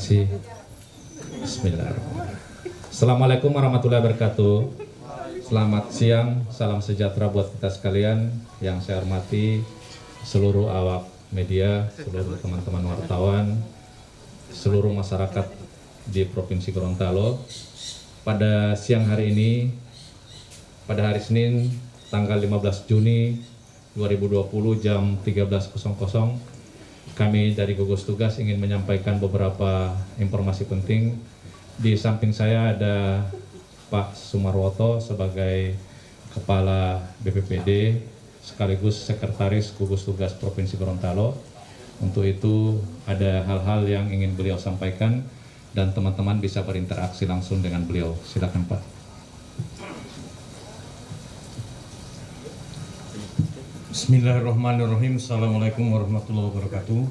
kasih. Bismillahirrahmanirrahim. Assalamualaikum warahmatullahi wabarakatuh. Selamat siang, salam sejahtera buat kita sekalian. Yang saya hormati seluruh awak media, seluruh teman-teman wartawan, seluruh masyarakat di Provinsi Gorontalo. Pada siang hari ini, pada hari Senin, tanggal 15 Juni 2020 jam 13.00, kami dari gugus tugas ingin menyampaikan beberapa informasi penting. Di samping saya ada Pak Sumarwoto sebagai Kepala BPPD sekaligus Sekretaris Gugus Tugas Provinsi Gorontalo. Untuk itu ada hal-hal yang ingin beliau sampaikan dan teman-teman bisa berinteraksi langsung dengan beliau. Silakan Pak. Bismillahirrahmanirrahim. Assalamualaikum warahmatullahi wabarakatuh.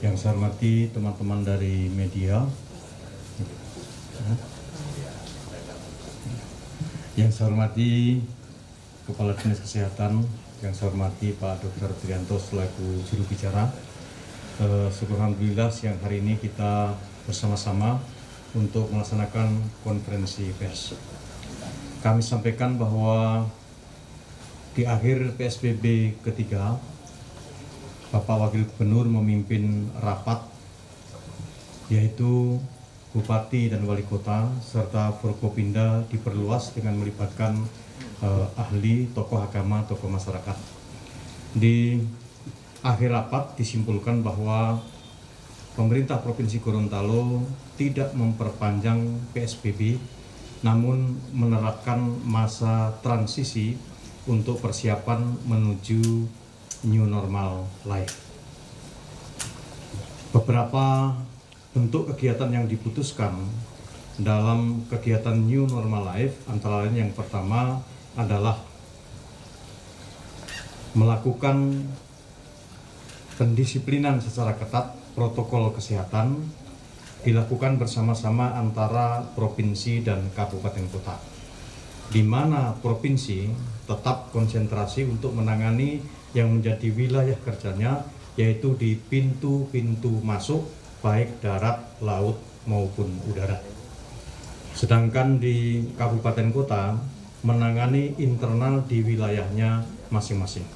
Yang saya hormati teman-teman dari media, yang saya hormati Kepala Dinas Kesehatan, yang saya hormati Pak Dr. Trianto selaku juru bicara. Alhamdulillah siang hari ini kita bersama-sama untuk melaksanakan konferensi pers. Kami sampaikan bahwa di akhir PSBB ketiga, Bapak Wakil Gubernur memimpin rapat, yaitu Bupati dan Wali Kota, serta Forkopimda diperluas dengan melibatkan ahli, tokoh agama, tokoh masyarakat. Di akhir rapat disimpulkan bahwa pemerintah Provinsi Gorontalo tidak memperpanjang PSBB, namun menerapkan masa transisi untuk persiapan menuju new normal life. Beberapa bentuk kegiatan yang diputuskan dalam kegiatan new normal life antara lain yang pertama adalah melakukan pendisiplinan secara ketat protokol kesehatan dilakukan bersama-sama antara provinsi dan kabupaten kota, di mana provinsi tetap konsentrasi untuk menangani yang menjadi wilayah kerjanya, yaitu di pintu-pintu masuk baik darat, laut maupun udara. Sedangkan di kabupaten kota menangani internal di wilayahnya masing-masing.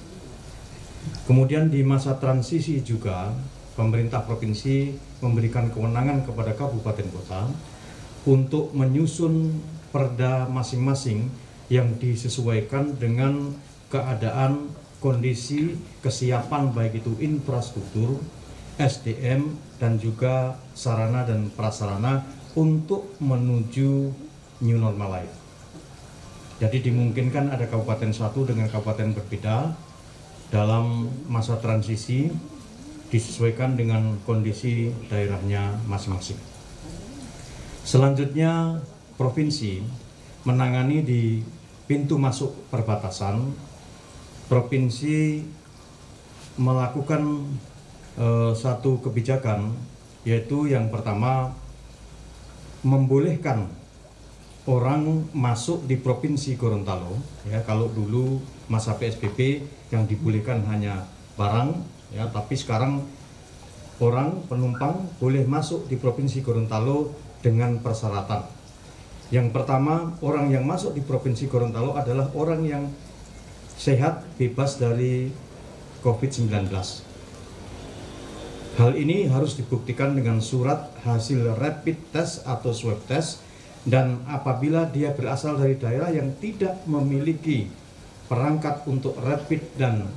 Kemudian di masa transisi juga pemerintah provinsi memberikan kewenangan kepada kabupaten kota untuk menyusun perda masing-masing yang disesuaikan dengan keadaan, kondisi, kesiapan baik itu infrastruktur, SDM, dan juga sarana dan prasarana untuk menuju new normal life. Jadi dimungkinkan ada kabupaten satu dengan kabupaten berbeda dalam masa transisi disesuaikan dengan kondisi daerahnya masing-masing. Selanjutnya, provinsi menangani di pintu masuk perbatasan. Provinsi melakukan satu kebijakan, yaitu yang pertama membolehkan orang masuk di Provinsi Gorontalo. Ya, kalau dulu masa PSBB yang dibolehkan hanya barang, ya, tapi sekarang orang penumpang boleh masuk di Provinsi Gorontalo dengan persyaratan. Yang pertama, orang yang masuk di Provinsi Gorontalo adalah orang yang sehat, bebas dari COVID-19. Hal ini harus dibuktikan dengan surat hasil rapid test atau swab test, dan apabila dia berasal dari daerah yang tidak memiliki perangkat untuk rapid dan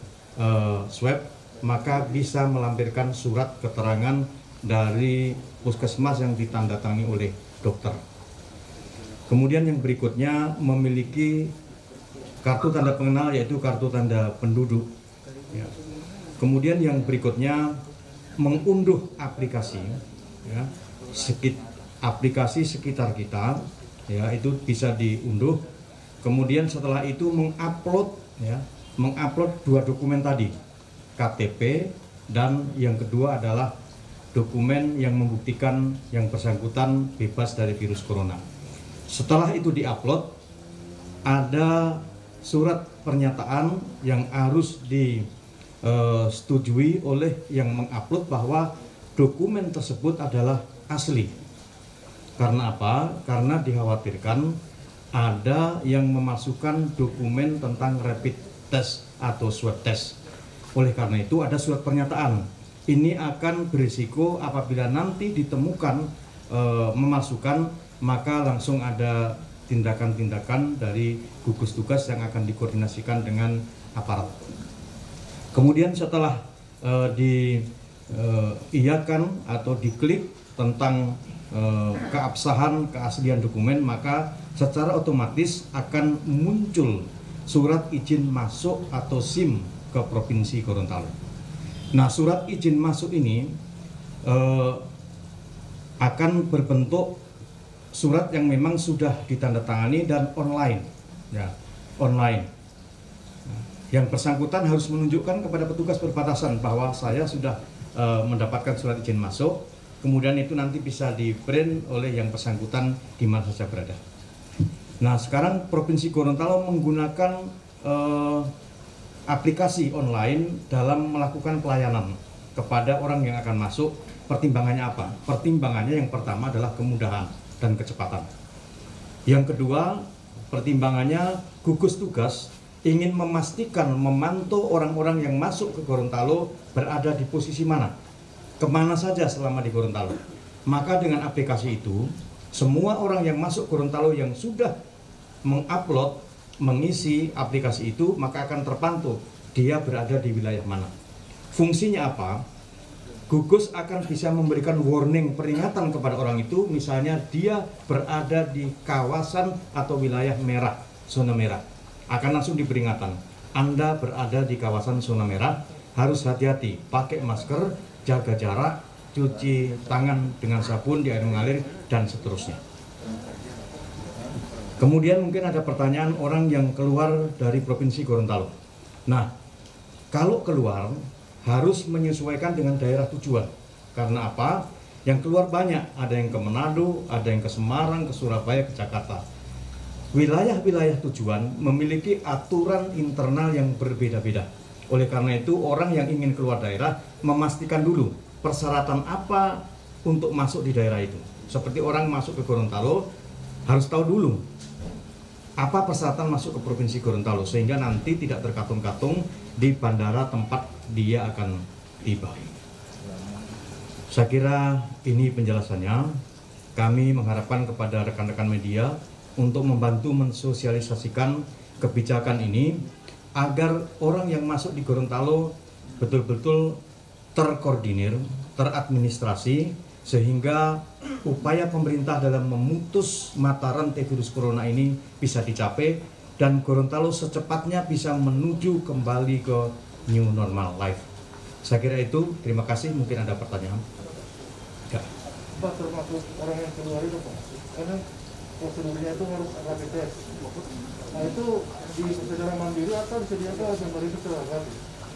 swab, maka bisa melampirkan surat keterangan dari puskesmas yang ditandatangani oleh dokter. Kemudian yang berikutnya memiliki kartu tanda pengenal, yaitu kartu tanda penduduk. Ya. Kemudian yang berikutnya mengunduh aplikasi, ya, aplikasi sekitar kita, ya, itu bisa diunduh. Kemudian setelah itu mengupload, ya, mengupload dua dokumen tadi, KTP, dan yang kedua adalah dokumen yang membuktikan yang bersangkutan bebas dari virus corona. Setelah itu diupload, ada surat pernyataan yang harus disetujui oleh yang mengupload bahwa dokumen tersebut adalah asli. Karena apa? Karena dikhawatirkan ada yang memasukkan dokumen tentang rapid test atau swab test. Oleh karena itu ada surat pernyataan. Ini akan berisiko apabila nanti ditemukan memasukkan, maka langsung ada tindakan-tindakan dari gugus tugas yang akan dikoordinasikan dengan aparat. Kemudian setelah diiyakan atau diklik tentang keabsahan, keaslian dokumen, maka secara otomatis akan muncul surat izin masuk atau SIM ke Provinsi Gorontalo. Nah, surat izin masuk ini akan berbentuk surat yang memang sudah ditandatangani dan online, ya, online. Yang bersangkutan harus menunjukkan kepada petugas perbatasan bahwa saya sudah mendapatkan surat izin masuk. Kemudian itu nanti bisa di-print oleh yang bersangkutan di mana saja berada. Nah, sekarang Provinsi Gorontalo menggunakan aplikasi online dalam melakukan pelayanan kepada orang yang akan masuk. Pertimbangannya apa? Pertimbangannya yang pertama adalah kemudahan dan kecepatan. Yang kedua, pertimbangannya gugus tugas ingin memastikan, memantau orang-orang yang masuk ke Gorontalo berada di posisi mana, kemana saja selama di Gorontalo. Maka dengan aplikasi itu, semua orang yang masuk Gorontalo yang sudah mengupload, mengisi aplikasi itu, maka akan terpantau dia berada di wilayah mana. Fungsinya apa? Gugus akan bisa memberikan warning, peringatan kepada orang itu, misalnya dia berada di kawasan atau wilayah merah, zona merah. Akan langsung diperingatan, Anda berada di kawasan zona merah, harus hati-hati, pakai masker, jaga jarak, cuci tangan dengan sabun di air mengalir, dan seterusnya. Kemudian mungkin ada pertanyaan orang yang keluar dari Provinsi Gorontalo. Nah, kalau keluar harus menyesuaikan dengan daerah tujuan. Karena apa? Yang keluar banyak, ada yang ke Manado, ada yang ke Semarang, ke Surabaya, ke Jakarta. Wilayah-wilayah tujuan memiliki aturan internal yang berbeda-beda. Oleh karena itu, orang yang ingin keluar daerah memastikan dulu persyaratan apa untuk masuk di daerah itu. Seperti orang masuk ke Gorontalo harus tahu dulu apa persyaratan masuk ke Provinsi Gorontalo, sehingga nanti tidak terkatung-katung di bandara tempat dia akan tiba. Saya kira ini penjelasannya. Kami mengharapkan kepada rekan-rekan media untuk membantu mensosialisasikan kebijakan ini agar orang yang masuk di Gorontalo betul-betul terkoordinir, teradministrasi, sehingga upaya pemerintah dalam memutus mata rantai virus corona ini bisa dicapai dan Gorontalo secepatnya bisa menuju kembali ke new normal life. Saya kira itu, terima kasih. Mungkin ada pertanyaan? Enggak. Pak, termasuk orang yang keluar itu Pak, karena prosedurnya itu harus rapid test. Nah itu secara mandiri atau disediakan oleh pemerintah?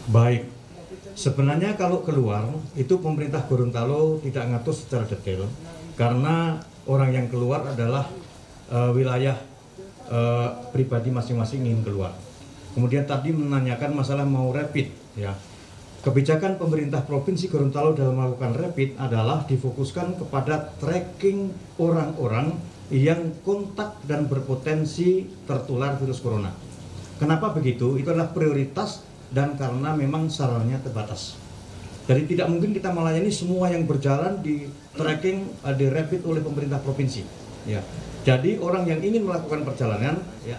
Baik. Sebenarnya kalau keluar itu pemerintah Gorontalo tidak ngatur secara detail karena orang yang keluar adalah wilayah pribadi masing-masing ingin keluar. Kemudian tadi menanyakan masalah mau rapid, ya. Kebijakan pemerintah Provinsi Gorontalo dalam melakukan rapid adalah difokuskan kepada tracking orang-orang yang kontak dan berpotensi tertular virus corona. Kenapa begitu? Itu adalah prioritas dan karena memang sarannya terbatas. Jadi tidak mungkin kita melayani semua yang berjalan di tracking, di rapid oleh pemerintah provinsi. Ya. Jadi orang yang ingin melakukan perjalanan, ya,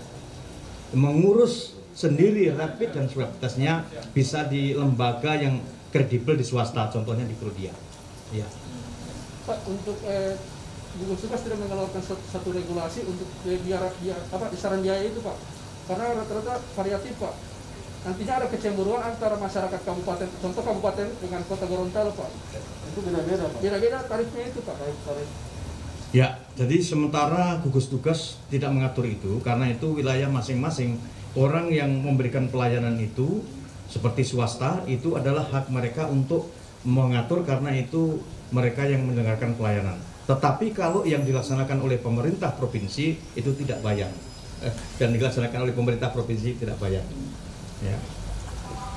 mengurus sendiri rapid dan swab testnya bisa di lembaga yang kredibel di swasta, contohnya di Prodia. Ya. Pak, untuk gugus tugas tidak mengeluarkan satu regulasi untuk biar besaran biaya itu Pak, karena rata-rata variatif Pak. Nantinya ada kecemburuan antara masyarakat kabupaten, contoh kabupaten dengan kota Gorontalo Pak. Itu beda-beda Pak. Beda-beda tarifnya itu Pak. Tarif. Ya, jadi sementara gugus tugas tidak mengatur itu karena itu wilayah masing-masing. Orang yang memberikan pelayanan itu seperti swasta itu adalah hak mereka untuk mengatur karena itu mereka yang mendengarkan pelayanan. Tetapi kalau yang dilaksanakan oleh pemerintah provinsi itu tidak bayar dan dilaksanakan oleh pemerintah provinsi tidak bayar. Ya.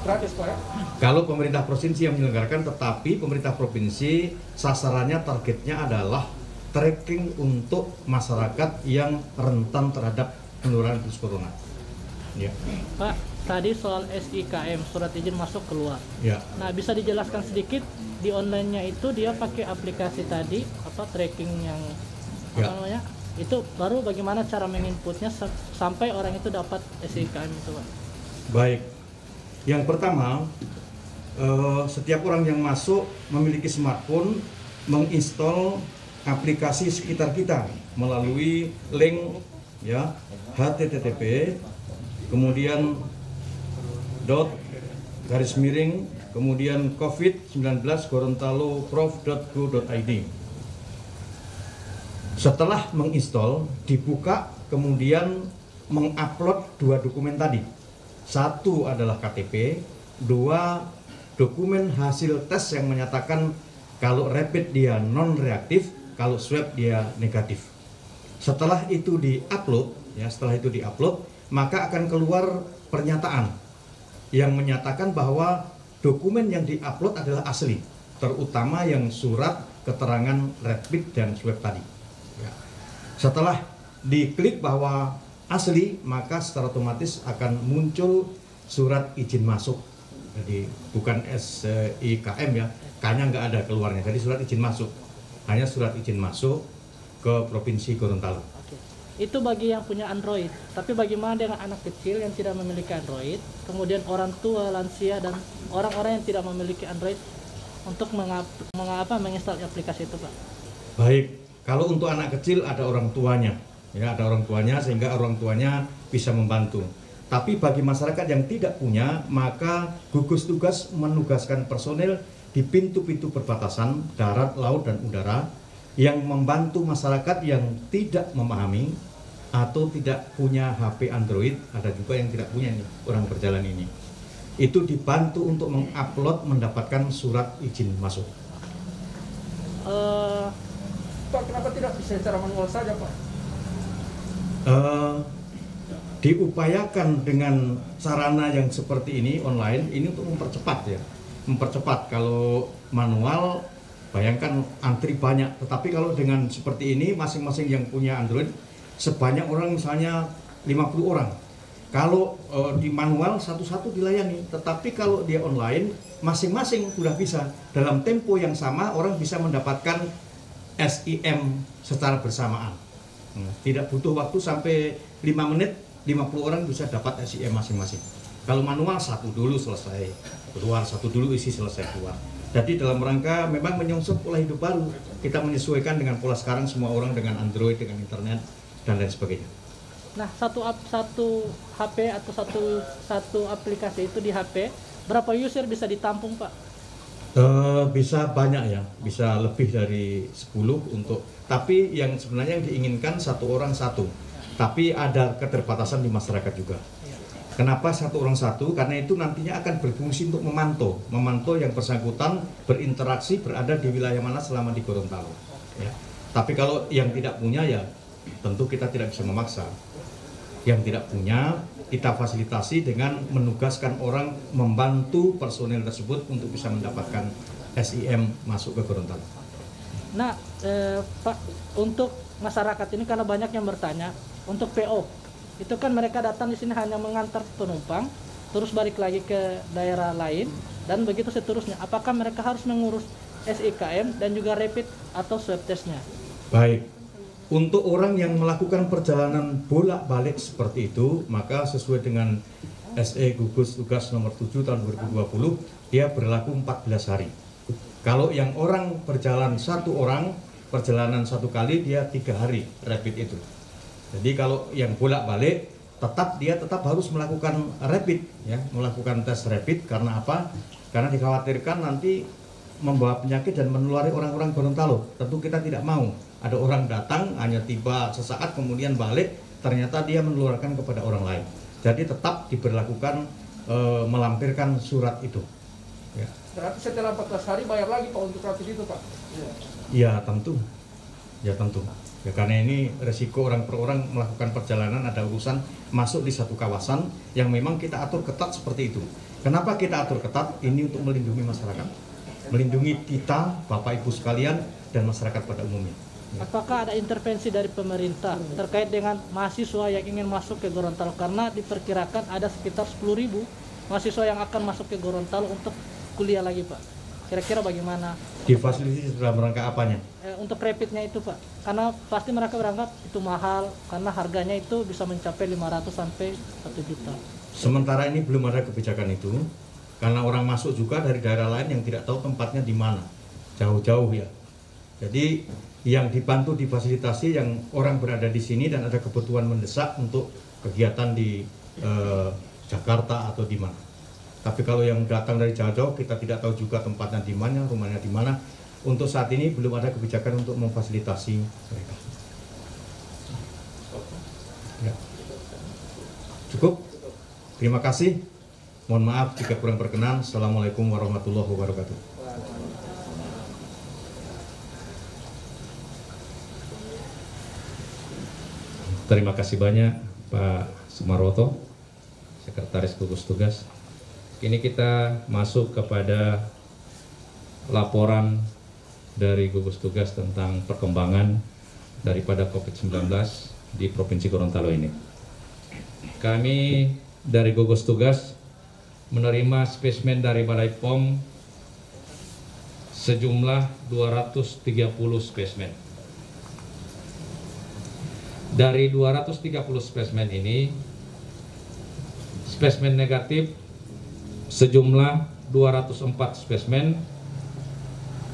Gratis Pak ya? Kalau pemerintah provinsi yang menyelenggarakan, tetapi pemerintah provinsi sasarannya, targetnya adalah tracking untuk masyarakat yang rentan terhadap penularan virus corona. Ya. Pak, tadi soal SIKM, surat izin masuk keluar. Ya. Nah, bisa dijelaskan sedikit di online-nya itu dia pakai aplikasi tadi, apa tracking yang apa Ya. namanya? Itu baru bagaimana cara menginputnya sampai orang itu dapat SIKM itu, Pak? Baik. Yang pertama, setiap orang yang masuk memiliki smartphone menginstal aplikasi sekitar kita melalui link ya http kemudian kemudian covid19gorontalo.prof.go.id. Setelah menginstal, dibuka, kemudian mengupload 2 dokumen tadi. 1 adalah KTP, 2 dokumen hasil tes yang menyatakan kalau rapid dia non reaktif, kalau swab dia negatif. Setelah itu diupload, maka akan keluar pernyataan yang menyatakan bahwa dokumen yang diupload adalah asli, terutama yang surat keterangan rapid dan swab tadi. Ya. Setelah diklik bahwa asli, maka secara otomatis akan muncul surat izin masuk. Jadi bukan SIKM ya, K-nya nggak ada keluarnya. Jadi surat izin masuk, hanya surat izin masuk ke Provinsi Gorontalo. Oke. Itu bagi yang punya Android. Tapi bagaimana dengan anak kecil yang tidak memiliki Android, kemudian orang tua, lansia, dan orang-orang yang tidak memiliki Android untuk menginstal aplikasi itu, Pak? Baik, kalau untuk anak kecil ada orang tuanya, ya ada orang tuanya sehingga orang tuanya bisa membantu. Tapi bagi masyarakat yang tidak punya, maka gugus tugas menugaskan personel di pintu-pintu perbatasan darat, laut, dan udara yang membantu masyarakat yang tidak memahami atau tidak punya HP Android. Ada juga yang tidak punya nih, orang berjalan ini. Itu dibantu untuk mengupload, mendapatkan surat izin masuk. Pak, kenapa tidak bisa secara manual saja Pak? Diupayakan dengan sarana yang seperti ini online ini untuk mempercepat. Kalau manual bayangkan antri banyak, tetapi kalau dengan seperti ini masing-masing yang punya Android sebanyak orang, misalnya 50 orang, kalau di manual satu-satu dilayani, tetapi kalau dia online masing-masing sudah bisa dalam tempo yang sama, orang bisa mendapatkan SIM secara bersamaan. Tidak butuh waktu sampai 5 menit, 50 orang bisa dapat SIM masing-masing. Kalau manual satu dulu selesai keluar, satu dulu isi selesai keluar. Jadi dalam rangka memang menyongsong pola hidup baru, kita menyesuaikan dengan pola sekarang semua orang dengan Android, dengan internet dan lain sebagainya. Nah, satu HP atau satu aplikasi itu di HP, berapa user bisa ditampung, Pak? Bisa banyak ya, bisa lebih dari 10 untuk, tapi yang sebenarnya yang diinginkan satu orang satu. Tapi ada keterbatasan di masyarakat juga. Kenapa satu orang satu? Karena itu nantinya akan berfungsi untuk memantau yang bersangkutan berinteraksi berada di wilayah mana selama di Gorontalo. Ya. Tapi kalau yang tidak punya ya tentu kita tidak bisa memaksa. Yang tidak punya kita fasilitasi dengan menugaskan orang membantu personel tersebut untuk bisa mendapatkan SIM masuk ke Gorontalo. Nah, Pak, untuk masyarakat ini karena banyak yang bertanya, untuk PO, itu kan mereka datang di sini hanya mengantar penumpang, terus balik lagi ke daerah lain, dan begitu seterusnya. Apakah mereka harus mengurus SIKM dan juga rapid atau swab testnya? Baik, untuk orang yang melakukan perjalanan bolak-balik seperti itu, maka sesuai dengan SE Gugus Tugas nomor 7 tahun 2020, dia berlaku 14 hari. Kalau yang orang berjalan satu orang, perjalanan satu kali, dia 3 hari rapid itu. Jadi kalau yang bolak-balik, dia tetap harus melakukan rapid, ya, melakukan tes rapid. Karena apa? Karena dikhawatirkan nanti membawa penyakit dan menulari orang-orang Gorontalo. Tentu kita tidak mau. Ada orang datang, hanya tiba sesaat, kemudian balik, ternyata dia menularkan kepada orang lain. Jadi tetap diberlakukan melampirkan surat itu. Ya. Berarti setelah 14 hari bayar lagi Pak untuk rapid itu Pak? Ya tentu. Ya tentu. Ya, karena ini resiko orang per orang melakukan perjalanan, ada urusan masuk di satu kawasan yang memang kita atur ketat seperti itu. Kenapa kita atur ketat? Ini untuk melindungi masyarakat, melindungi kita, Bapak Ibu sekalian, dan masyarakat pada umumnya. Apakah ada intervensi dari pemerintah terkait dengan mahasiswa yang ingin masuk ke Gorontalo? Karena diperkirakan ada sekitar 10.000 mahasiswa yang akan masuk ke Gorontalo untuk kuliah lagi, Pak. Kira-kira bagaimana? Difasilitasi dalam rangka apanya? Untuk rapidnya itu, Pak. Karena pasti mereka beranggap itu mahal, karena harganya itu bisa mencapai 500 sampai 1 juta. Sementara ini belum ada kebijakan itu, karena orang masuk juga dari daerah lain yang tidak tahu tempatnya di mana, jauh-jauh ya. Jadi yang dibantu difasilitasi yang orang berada di sini dan ada kebutuhan mendesak untuk kegiatan di Jakarta atau di mana. Tapi kalau yang datang dari jauh-jauh kita tidak tahu juga tempatnya di mana, rumahnya di mana. Untuk saat ini belum ada kebijakan untuk memfasilitasi mereka. Ya. Cukup? Terima kasih. Mohon maaf jika kurang berkenan. Assalamualaikum warahmatullahi wabarakatuh. Terima kasih banyak Pak Sumarwoto, Sekretaris Gugus Tugas. Kini kita masuk kepada laporan dari Gugus Tugas tentang perkembangan daripada COVID-19 di Provinsi Gorontalo ini. Kami dari Gugus Tugas menerima spesimen dari Balai POM sejumlah 230 spesimen. Dari 230 spesimen ini, spesimen negatif sejumlah 204 spesimen,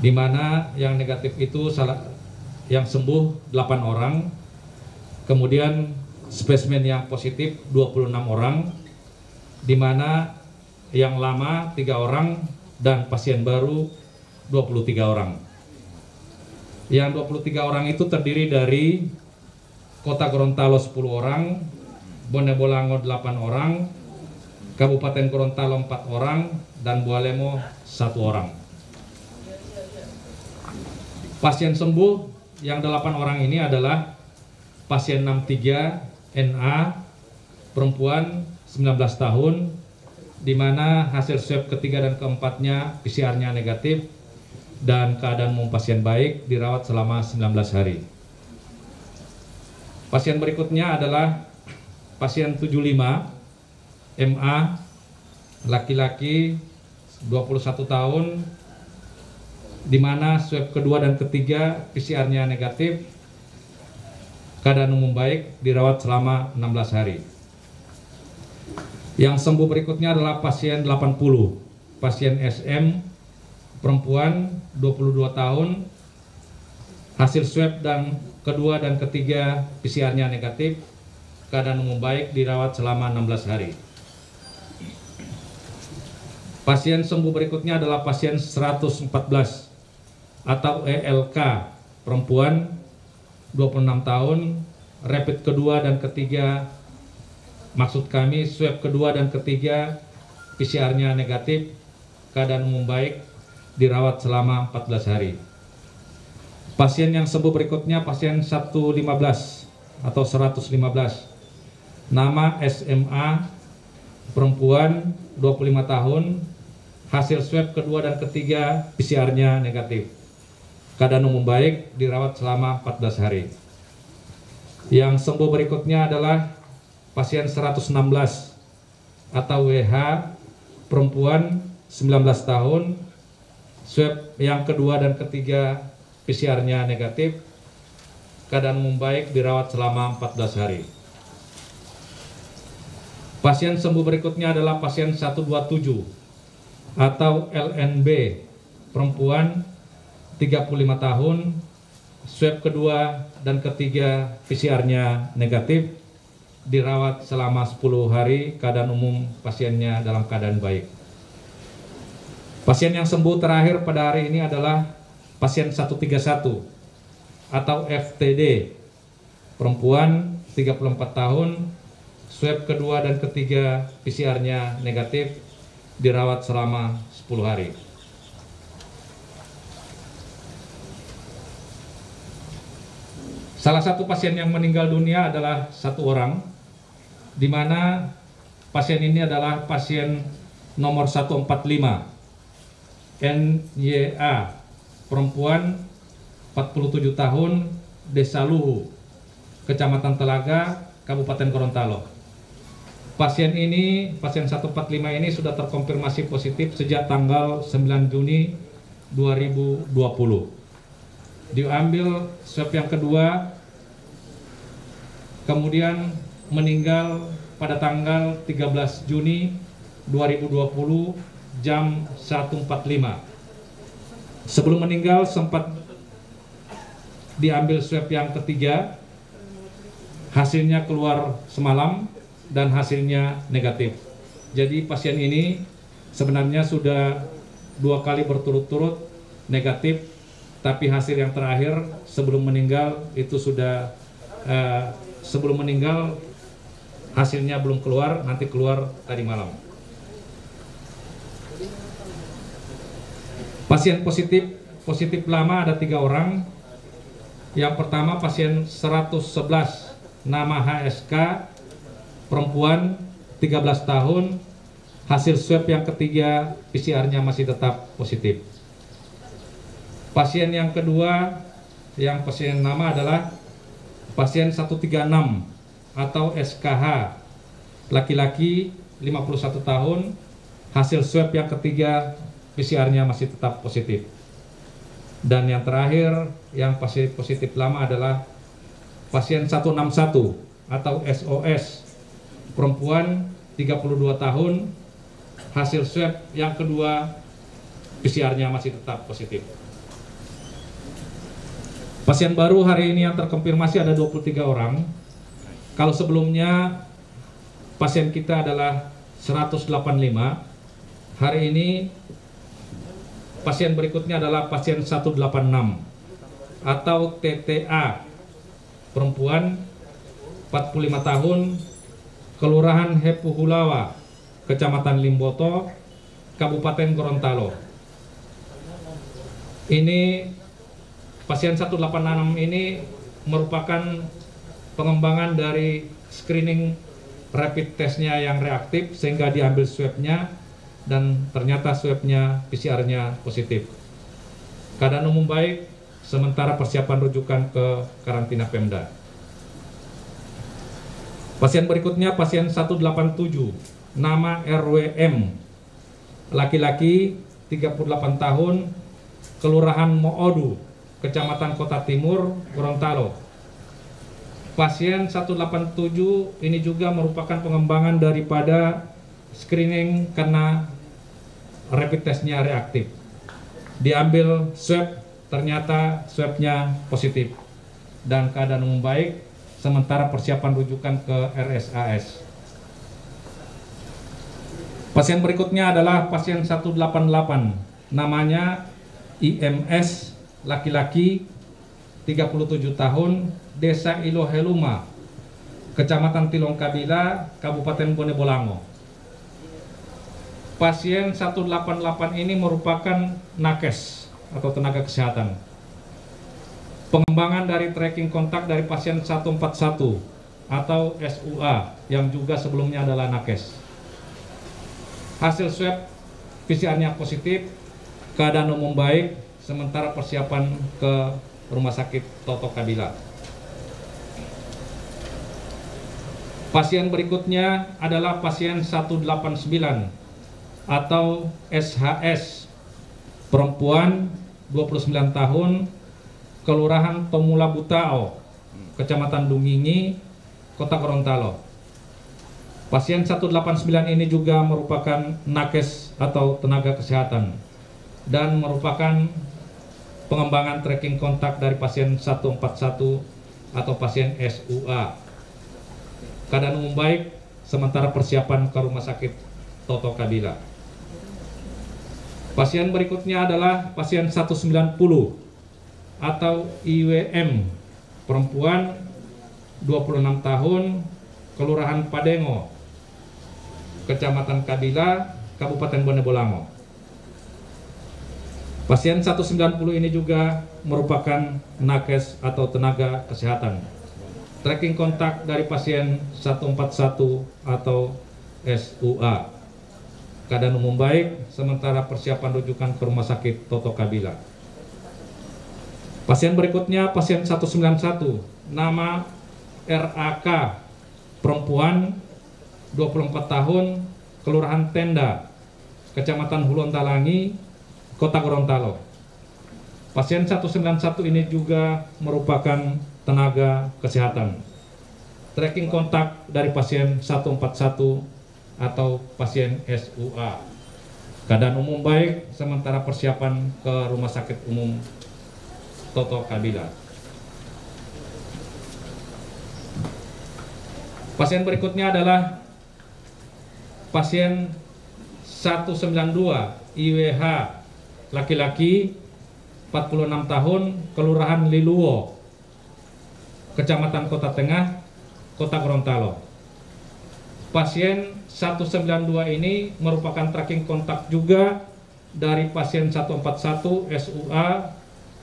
di mana yang negatif itu yang sembuh 8 orang, kemudian spesimen yang positif 26 orang, di mana yang lama 3 orang dan pasien baru 23 orang. Yang 23 orang itu terdiri dari Kota Gorontalo 10 orang, Bone Bolango 8 orang, Kabupaten Gorontalo 4 orang, dan Bualemo 1 orang. Pasien sembuh yang 8 orang ini adalah pasien 63 NA, perempuan 19 tahun, di mana hasil swab ketiga dan keempatnya PCR-nya negatif dan keadaan umum pasien baik, dirawat selama 19 hari. Pasien berikutnya adalah pasien 75 MA, laki-laki 21 tahun, di mana swab kedua dan ketiga PCR-nya negatif, keadaan umum baik, dirawat selama 16 hari. Yang sembuh berikutnya adalah pasien 80, pasien SM, perempuan 22 tahun, hasil swab dan kedua dan ketiga PCR-nya negatif, keadaan umum baik, dirawat selama 16 hari. Pasien sembuh berikutnya adalah pasien 114 atau ELK, perempuan 26 tahun, rapid kedua dan ketiga, maksud kami swab kedua dan ketiga PCR-nya negatif, keadaan umum baik, dirawat selama 14 hari. Pasien yang sembuh berikutnya pasien 115 atau 115, nama SMA, perempuan 25 tahun, hasil swab kedua dan ketiga PCR-nya negatif, keadaan umum baik, dirawat selama 14 hari. Yang sembuh berikutnya adalah pasien 116 atau WH, perempuan 19 tahun, swab yang kedua dan ketiga PCR-nya negatif, keadaan umum baik, dirawat selama 14 hari. Pasien sembuh berikutnya adalah pasien 127 atau LNB, perempuan 35 tahun, swab kedua dan ketiga PCR-nya negatif, dirawat selama 10 hari, keadaan umum pasiennya dalam keadaan baik. Pasien yang sembuh terakhir pada hari ini adalah pasien 131 atau FTD, perempuan 34 tahun, swab kedua dan ketiga PCR-nya negatif, dirawat selama 10 hari. Salah satu pasien yang meninggal dunia adalah 1 orang, di mana pasien ini adalah pasien nomor 145, NYA, perempuan 47 tahun, Desa Luhu, Kecamatan Telaga, Kabupaten Gorontalo. Pasien 145 ini sudah terkonfirmasi positif sejak tanggal 9 Juni 2020. Diambil swab yang kedua, kemudian meninggal pada tanggal 13 Juni 2020 jam 1.45. Sebelum meninggal sempat diambil swab yang ketiga, hasilnya keluar semalam dan hasilnya negatif. Jadi pasien ini sebenarnya sudah 2 kali berturut-turut negatif, tapi hasil yang terakhir sebelum meninggal itu sudah sebelum meninggal hasilnya belum keluar, nanti keluar tadi malam. Pasien positif lama ada 3 orang. Yang pertama pasien 111 nama HSK, perempuan 13 tahun, hasil swab yang ketiga PCR-nya masih tetap positif. Pasien yang kedua, yang pasien nama adalah pasien 136 atau SKH, laki-laki 51 tahun, hasil swab yang ketiga PCR-nya masih tetap positif. Dan yang terakhir, yang pasien positif lama adalah pasien 161 atau SOS, perempuan 32 tahun, hasil swab yang kedua PCR-nya masih tetap positif. Pasien baru hari ini yang terkonfirmasi ada 23 orang. Kalau sebelumnya pasien kita adalah 185, hari ini pasien berikutnya adalah pasien 186 atau TTA, perempuan 45 tahun, Kelurahan Hepuhulawa, Kecamatan Limboto, Kabupaten Gorontalo. Ini pasien 186 ini merupakan pengembangan dari screening rapid testnya yang reaktif sehingga diambil swabnya dan ternyata swabnya PCR-nya positif. Keadaan umum baik, sementara persiapan rujukan ke karantina Pemda. Pasien berikutnya pasien 187, nama RWM, laki-laki 38 tahun, Kelurahan Moodu, Kecamatan Kota Timur, Gorontalo. Pasien 187 ini juga merupakan pengembangan daripada screening karena rapid testnya reaktif. Diambil swab, ternyata swabnya positif dan keadaan umum baik, sementara persiapan rujukan ke RSAS. Pasien berikutnya adalah pasien 188, namanya IMS, laki-laki 37 tahun, Desa Iloheluma, Kecamatan Tilongkabila, Kabupaten Bone Bolango. Pasien 188 ini merupakan nakes atau tenaga kesehatan. Pengembangan dari tracking kontak dari pasien 141 atau SUA yang juga sebelumnya adalah nakes. Hasil swab PCR-nya positif, keadaan umum baik, sementara persiapan ke Rumah Sakit Toto Kabila. Pasien berikutnya adalah pasien 189 atau SHS, perempuan 29 tahun, Kelurahan Tomula Butao, Kecamatan Dungingi, Kota Gorontalo. Pasien 189 ini juga merupakan nakes atau tenaga kesehatan dan merupakan pengembangan tracking kontak dari pasien 141 atau pasien SUA. Keadaan umum baik, sementara persiapan ke Rumah Sakit Toto Kabila. Pasien berikutnya adalah pasien 190 atau IWM, perempuan 26 tahun, Kelurahan Padengo, Kecamatan Kabila, Kabupaten Bone Bolango. Pasien 190 ini juga merupakan nakes atau tenaga kesehatan. Tracking kontak dari pasien 141 atau SUA. Keadaan umum baik, sementara persiapan rujukan ke rumah sakit Toto Kabila. Pasien berikutnya pasien 191, nama RAK, perempuan, 24 tahun, Kelurahan Tenda, Kecamatan Hulontalangi, Kota Gorontalo. Pasien 191 ini juga merupakan tenaga kesehatan. Tracking kontak dari pasien 141 atau pasien SUA. Keadaan umum baik, sementara persiapan ke Rumah Sakit Umum Toto Kabila. Pasien berikutnya adalah pasien 192 IWH, laki-laki, 46 tahun, Kelurahan Liluwo, Kecamatan Kota Tengah, Kota Gorontalo. Pasien 192 ini merupakan tracking kontak juga dari pasien 141 SUA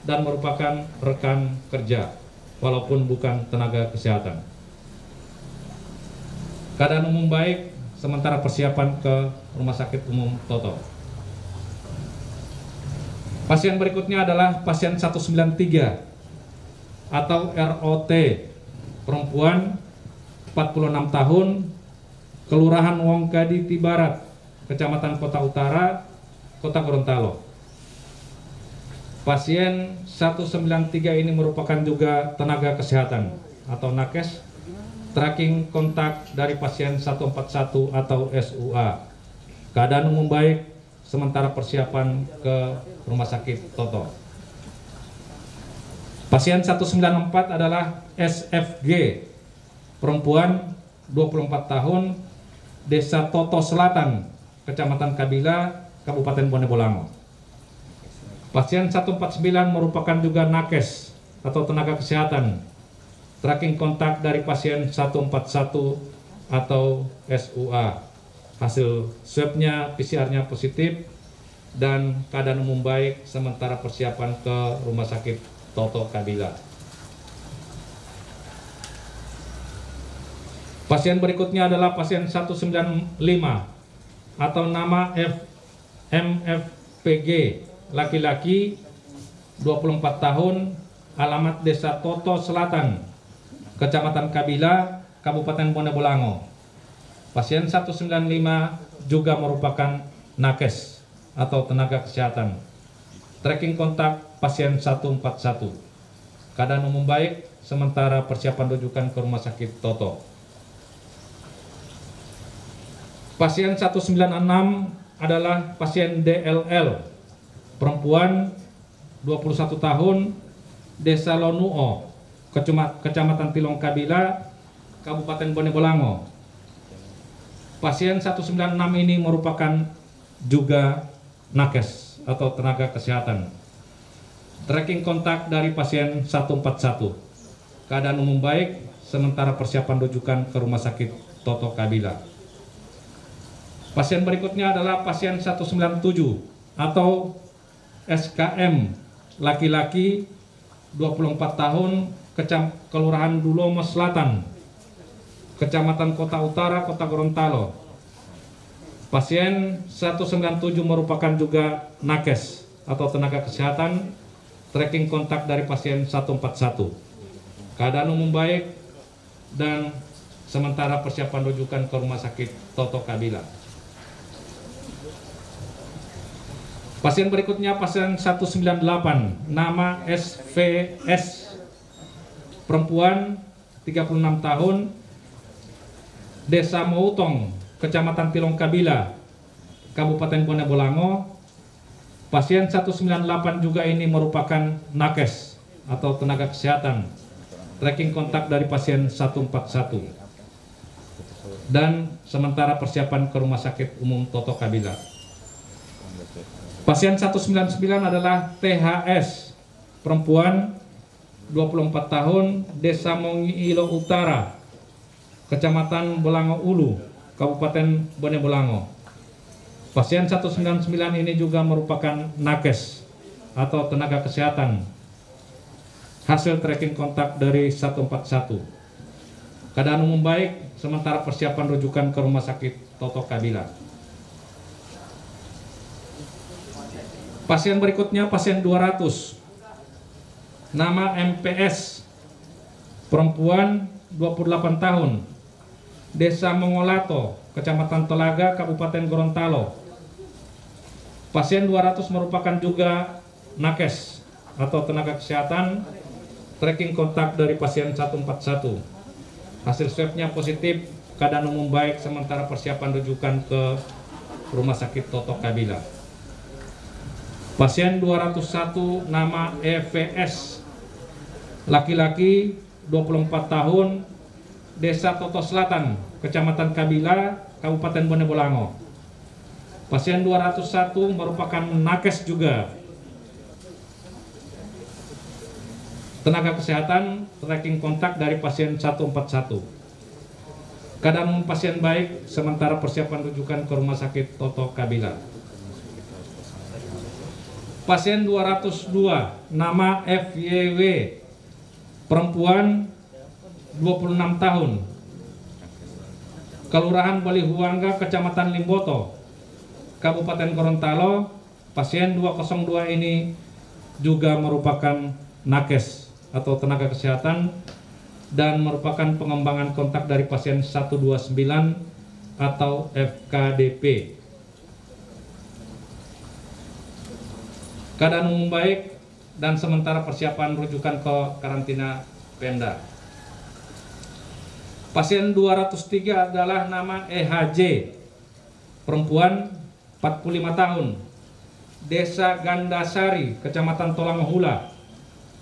dan merupakan rekan kerja, walaupun bukan tenaga kesehatan. Keadaan umum baik, sementara persiapan ke Rumah Sakit Umum Toto. Pasien berikutnya adalah pasien 193 atau ROT, perempuan, 46 tahun, Kelurahan Wongkaditi Barat, Kecamatan Kota Utara, Kota Gorontalo. Pasien 193 ini merupakan juga tenaga kesehatan atau nakes. Tracking kontak dari pasien 141 atau SUA. Keadaan umum baik, sementara persiapan ke Rumah Sakit Toto. Pasien 194 adalah SFG, perempuan, 24 tahun, Desa Toto Selatan, Kecamatan Kabila, Kabupaten Bone Bolango. Pasien 149 merupakan juga nakes atau tenaga kesehatan. Tracking kontak dari pasien 141 atau SUA. Hasil swabnya, PCR-nya positif dan keadaan umum baik, sementara persiapan ke Rumah Sakit Toto Kabila. Pasien berikutnya adalah pasien 195 atau nama MFPG, laki-laki, 24 tahun, alamat Desa Toto Selatan, Kecamatan Kabila, Kabupaten Bone Bolango. Pasien 195 juga merupakan nakes atau tenaga kesehatan. Tracking kontak pasien 141. Keadaan umum baik, sementara persiapan rujukan ke Rumah Sakit Toto. Pasien 196 adalah pasien DLL, perempuan, 21 tahun, Desa Lonuo, Kecamatan Tilong Kabila, Kabupaten Bone Bolango. Pasien 196 ini merupakan juga nakes atau tenaga kesehatan. Tracking kontak dari pasien 141. Keadaan umum baik, sementara persiapan rujukan ke Rumah Sakit Toto Kabila. Pasien berikutnya adalah pasien 197 atau SKM, laki-laki, 24 tahun, Kelurahan Dulomo Selatan, Kecamatan Kota Utara, Kota Gorontalo. Pasien 197 merupakan juga nakes atau tenaga kesehatan. Tracking kontak dari pasien 141. Keadaan umum baik dan sementara persiapan rujukan ke Rumah Sakit Toto Kabila. Pasien berikutnya pasien 198, nama SVS, perempuan, 36 tahun, Desa Moutong, Kecamatan Tilong Kabila, Kabupaten Bone Bolango. Pasien 198 juga ini merupakan nakes atau tenaga kesehatan. Tracking kontak dari pasien 141. Dan sementara persiapan ke Rumah Sakit Umum Toto Kabila. Pasien 199 adalah THS, perempuan, 24 tahun, Desa Mongiilo Utara, Kecamatan Bolango Ulu, Kabupaten Bone Bolango. Pasien 199 ini juga merupakan nakes atau tenaga kesehatan. Hasil tracking kontak dari 141. Keadaan umum baik, sementara persiapan rujukan ke Rumah Sakit Toto Kabila. Pasien berikutnya pasien 200. Nama MPS, perempuan 28 tahun, Desa Mongolato, Kecamatan Telaga, Kabupaten Gorontalo. Pasien 200 merupakan juga nakes atau tenaga kesehatan. Tracking kontak dari pasien 141. Hasil swabnya positif, keadaan umum baik, sementara persiapan rujukan ke Rumah Sakit Toto Kabila. Pasien 201 nama EVS, laki-laki 24 tahun, Desa Toto Selatan, Kecamatan Kabila, Kabupaten Bone Bolango. Pasien 201 merupakan nakes juga. Tenaga kesehatan, tracking kontak dari pasien 141. Keadaan umum pasien baik, sementara persiapan rujukan ke Rumah Sakit Toto Kabila. Pasien 202, nama FYW, perempuan 26 tahun, Kelurahan Balihuangga, Kecamatan Limboto, Kabupaten Gorontalo. Pasien 202 ini juga merupakan nakes atau tenaga kesehatan dan merupakan pengembangan kontak dari pasien 129 atau FKDP. Keadaan umum baik dan sementara persiapan rujukan ke karantina Pemda. Pasien 203 adalah nama EHJ, perempuan 45 tahun, Desa Gandasari, Kecamatan Tolangohula,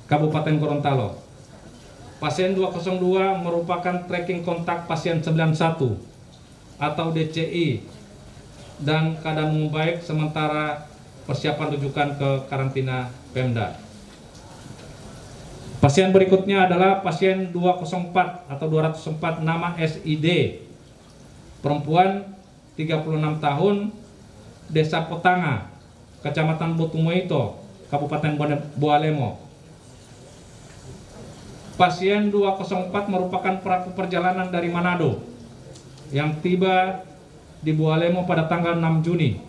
Kabupaten Gorontalo. Pasien 202 merupakan tracking kontak pasien 91 atau DCI dan keadaan umum baik, sementara persiapan rujukan ke karantina Pemda. Pasien berikutnya adalah pasien 204 atau 204 nama SID, perempuan 36 tahun, Desa Potanga, Kecamatan Botumoito, Kabupaten Boalemo. Pasien 204 merupakan pelaku perjalanan dari Manado yang tiba di Boalemo pada tanggal 6 Juni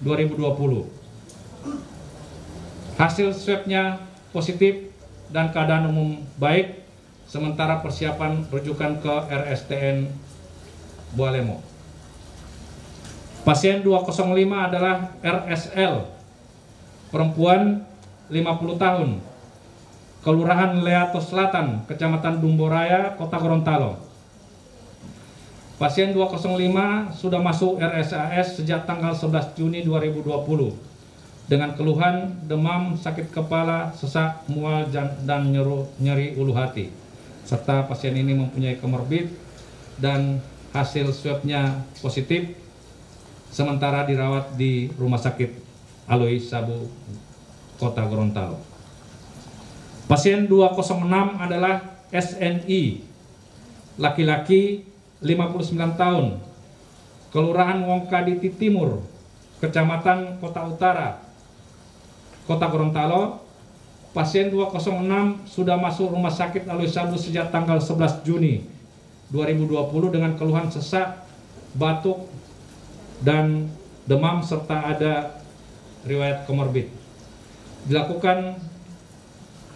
2020. Hasil swabnya positif dan keadaan umum baik, sementara persiapan rujukan ke RSTN Boalemo. Pasien 205 adalah RSL, perempuan 50 tahun, Kelurahan Leato Selatan, Kecamatan Dumboraya, Kota Gorontalo. Pasien 205 sudah masuk RSAS sejak tanggal 11 Juni 2020 dengan keluhan demam, sakit kepala, sesak, mual, dan nyeri ulu hati. Serta pasien ini mempunyai komorbid dan hasil swabnya positif, sementara dirawat di Rumah Sakit Aloi Sabu, Kota Gorontalo. Pasien 206 adalah SNI, laki-laki 59 tahun, Kelurahan Wongkaditi Timur, Kecamatan Kota Utara, Kota Gorontalo. Pasien 206 sudah masuk Rumah Sakit Aloi Sabu sejak tanggal 11 Juni 2020 dengan keluhan sesak, batuk, dan demam serta ada riwayat komorbid. Dilakukan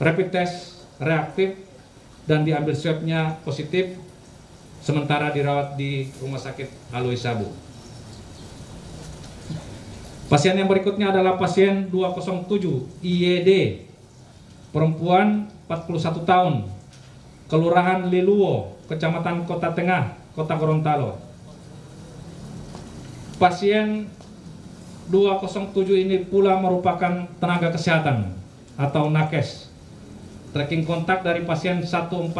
rapid test reaktif dan diambil swabnya positif, sementara dirawat di Rumah Sakit Aloi Sabu. Pasien yang berikutnya adalah pasien 207 IYD, perempuan 41 tahun, Kelurahan Liluwo, Kecamatan Kota Tengah, Kota Gorontalo. Pasien 207 ini pula merupakan tenaga kesehatan atau nakes. Tracking kontak dari pasien 144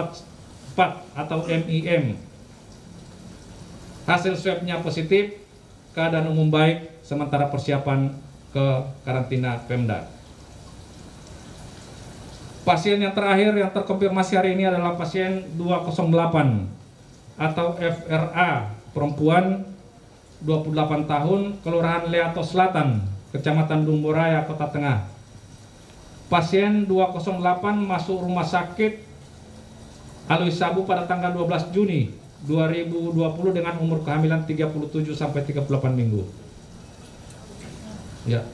atau MIM. Hasil swabnya positif, keadaan umum baik, sementara persiapan ke karantina Pemda. Pasien yang terakhir yang terkonfirmasi hari ini adalah pasien 208 atau FRA, perempuan 28 tahun, Kelurahan Leato Selatan, Kecamatan Dumboraya, Kota Tengah. pasien 208 masuk rumah sakit Alwi Sabu pada tanggal 12 Juni 2020 dengan umur kehamilan 37 sampai 38 minggu. Ya.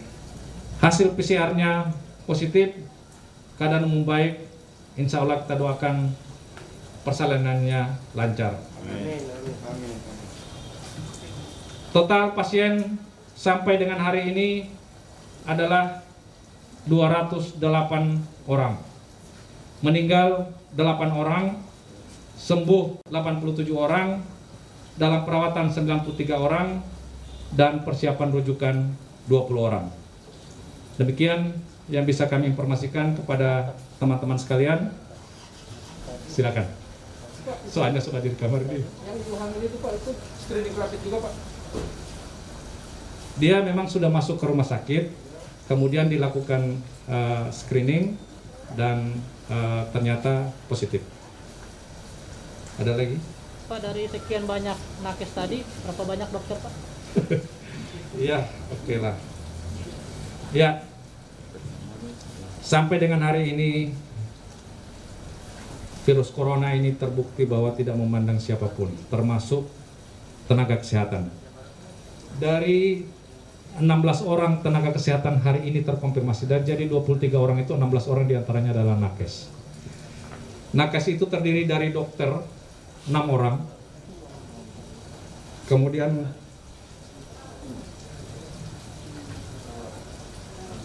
Hasil PCR-nya positif, keadaan umum baik. Insya Allah kita doakan persalinannya lancar. Total pasien sampai dengan hari ini adalah 208 orang. Meninggal 8 orang, sembuh 87 orang, dalam perawatan 93 orang, dan persiapan rujukan 20 orang. Demikian yang bisa kami informasikan kepada teman-teman sekalian. Silakan. Soalnya suka di kamar ini. Yang ibu hamil itu Pak, itu screening rapid juga Pak? Dia memang sudah masuk ke rumah sakit, kemudian dilakukan screening dan ternyata positif. Ada lagi? Pak, dari sekian banyak nakes tadi, berapa banyak dokter Pak? Iya, oke lah. Ya, sampai dengan hari ini virus corona ini terbukti bahwa tidak memandang siapapun, termasuk tenaga kesehatan. Dari 16 orang tenaga kesehatan hari ini terkonfirmasi, dan jadi 23 orang itu 16 orang diantaranya adalah nakes. Nakes itu terdiri dari dokter 6 orang, kemudian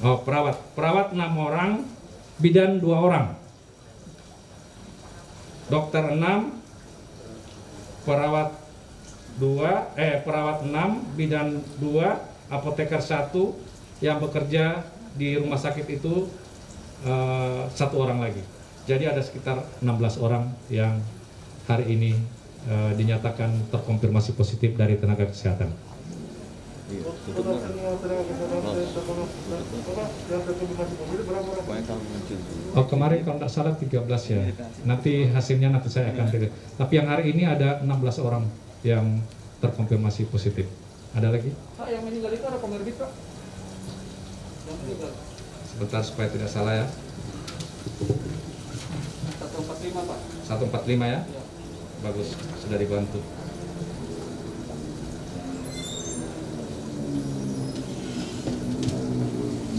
perawat 6 orang, bidan 2 orang, dokter 6, perawat 6, bidan 2, apoteker 1, yang bekerja di rumah sakit itu 1 orang lagi. Jadi ada sekitar 16 orang yang hari ini dinyatakan terkonfirmasi positif dari tenaga kesehatan. Oh, kemarin kalau tidak salah 13 ya. Nanti hasilnya nanti saya akan rilis. Tapi yang hari ini ada 16 orang yang terkonfirmasi positif. Ada lagi? Pak, yang meninggal itu ada komorbid Pak? Yang meninggal? Sebentar supaya tidak salah ya. 145 Pak. 145 ya? Ya. Bagus, sudah dibantu.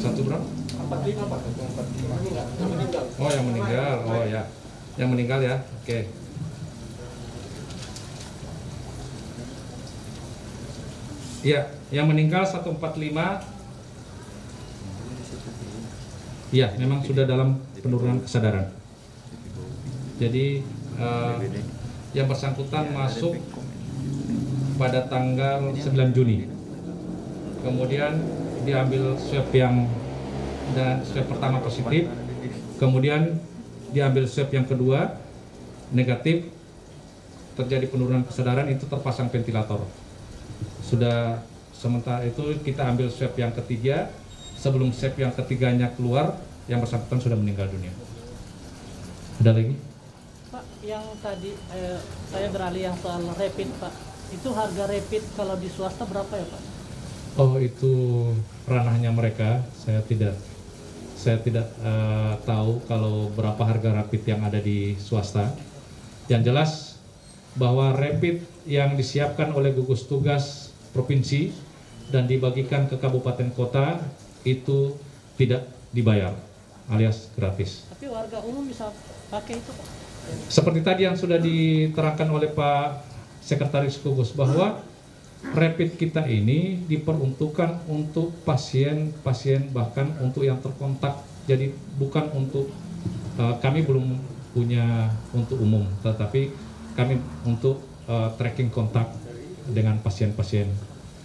Satu berapa? 45 Pak. 45. Yang meninggal. Oh, yang meninggal. Oh ya. Yang meninggal ya. Oke. Iya, yang meninggal 145. Iya, memang sudah dalam penurunan kesadaran. Jadi yang bersangkutan masuk pada tanggal 9 Juni. Kemudian diambil swab swab pertama positif. Kemudian diambil swab yang kedua negatif. Terjadi penurunan kesadaran, itu terpasang ventilator. Sudah sementara itu kita ambil swab yang ketiga. Sebelum swab yang ketiganya keluar, yang bersangkutan sudah meninggal dunia. Ada lagi? Pak, yang tadi saya beralih yang soal rapid Pak. Itu harga rapid kalau di swasta berapa ya Pak? Oh, itu ranahnya mereka. Saya tidak tahu kalau berapa harga rapid yang ada di swasta. Yang jelas bahwa rapid yang disiapkan oleh gugus tugas provinsi dan dibagikan ke kabupaten kota itu tidak dibayar, alias gratis. Tapi warga umum bisa pakai itu Pak? Seperti tadi yang sudah diterangkan oleh Pak Sekretaris Gugus, bahwa rapid kita ini diperuntukkan untuk pasien-pasien, bahkan untuk yang terkontak. Jadi bukan untuk kami belum punya untuk umum, tetapi kami untuk tracking kontak dengan pasien-pasien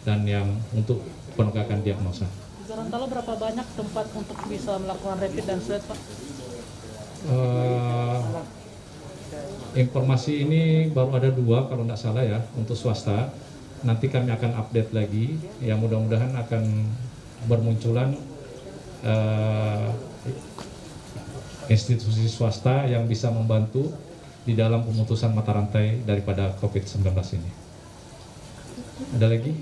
dan yang untuk penegakan diagnosa. Gorontalo berapa banyak tempat untuk bisa melakukan rapid dan swab Pak? Informasi ini baru ada 2 kalau tidak salah ya untuk swasta. Nanti kami akan update lagi. Ya, mudah-mudahan akan bermunculan institusi swasta yang bisa membantu di dalam pemutusan mata rantai daripada COVID-19 ini. Ada lagi?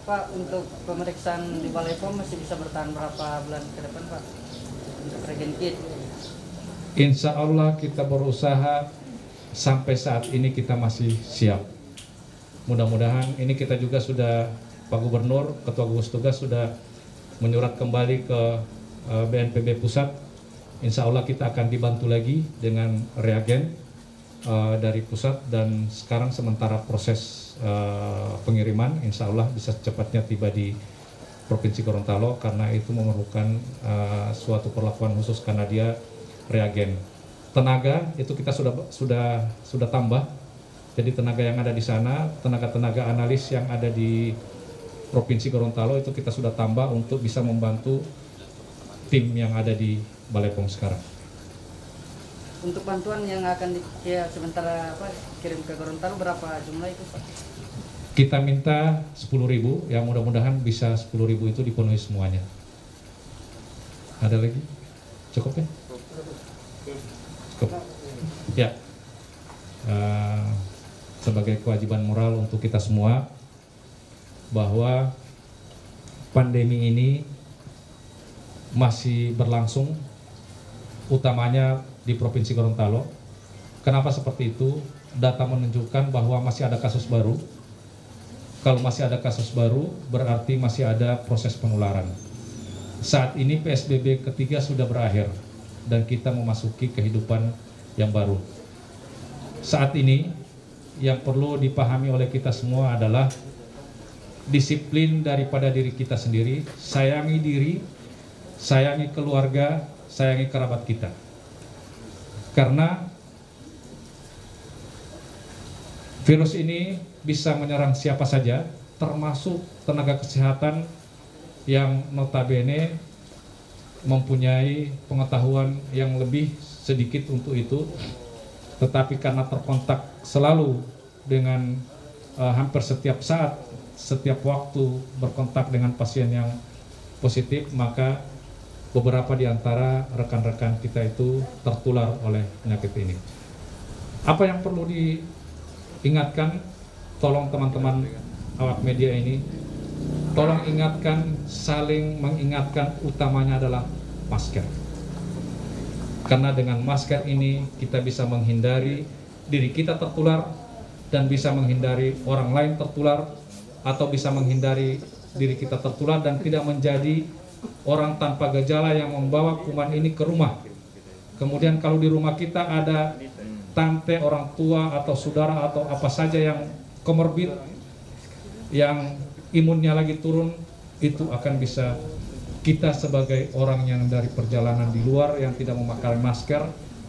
Pak, untuk pemeriksaan di Balai POM masih bisa bertahan berapa bulan ke depan Pak? untuk reagen kit? Insya Allah kita berusaha sampai saat ini kita masih siap. Mudah-mudahan ini kita juga sudah, Pak Gubernur, Ketua Gugus Tugas sudah menyurat kembali ke BNPB Pusat. Insya Allah kita akan dibantu lagi dengan reagen dari pusat, dan sekarang sementara proses pengiriman insya Allah bisa secepatnya tiba di Provinsi Gorontalo, karena itu memerlukan suatu perlakuan khusus karena dia reagen. Tenaga itu kita sudah tambah. Jadi tenaga yang ada di sana, tenaga analis yang ada di Provinsi Gorontalo itu kita sudah tambah untuk bisa membantu tim yang ada di Balai POM sekarang. Untuk bantuan yang akan sementara kirim ke Gorontalo berapa jumlah itu, Pak? Kita minta 10.000, yang mudah-mudahan bisa 10.000 itu dipenuhi semuanya. Ada lagi? Cukup ya? Cukup. Ya. Sebagai kewajiban moral untuk kita semua bahwa pandemi ini masih berlangsung, utamanya di Provinsi Gorontalo. Kenapa seperti itu? Data menunjukkan bahwa masih ada kasus baru. Kalau masih ada kasus baru, berarti masih ada proses penularan. Saat ini PSBB ketiga sudah berakhir dan kita memasuki kehidupan yang baru. Saat ini yang perlu dipahami oleh kita semua adalah disiplin daripada diri kita sendiri, sayangi diri, sayangi keluarga, sayangi kerabat kita. Karena virus ini bisa menyerang siapa saja, termasuk tenaga kesehatan yang notabene mempunyai pengetahuan yang lebih sedikit untuk itu, tetapi karena terkontak selalu dengan hampir setiap saat, setiap waktu berkontak dengan pasien yang positif, maka beberapa di antara rekan-rekan kita itu tertular oleh penyakit ini. Apa yang perlu diingatkan, tolong teman-teman awak media ini, tolong ingatkan, saling mengingatkan, utamanya adalah masker. Karena dengan masker ini kita bisa menghindari diri kita tertular dan bisa menghindari orang lain tertular, atau bisa menghindari diri kita tertular dan tidak menjadi orang tanpa gejala yang membawa kuman ini ke rumah. Kemudian kalau di rumah kita ada tante, orang tua, atau saudara, atau apa saja yang komorbid, yang imunnya lagi turun, itu akan bisa kita sebagai orang yang dari perjalanan di luar yang tidak memakai masker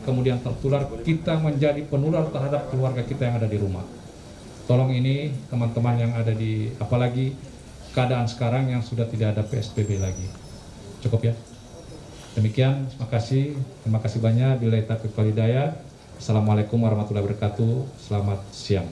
kemudian tertular, kita menjadi penular terhadap keluarga kita yang ada di rumah. Tolong ini teman-teman yang ada di, apalagi keadaan sekarang yang sudah tidak ada PSBB lagi. Cukup ya? Demikian, terima kasih banyak. Billahi taufiq wal hidayah. Assalamualaikum warahmatullahi wabarakatuh. Selamat siang.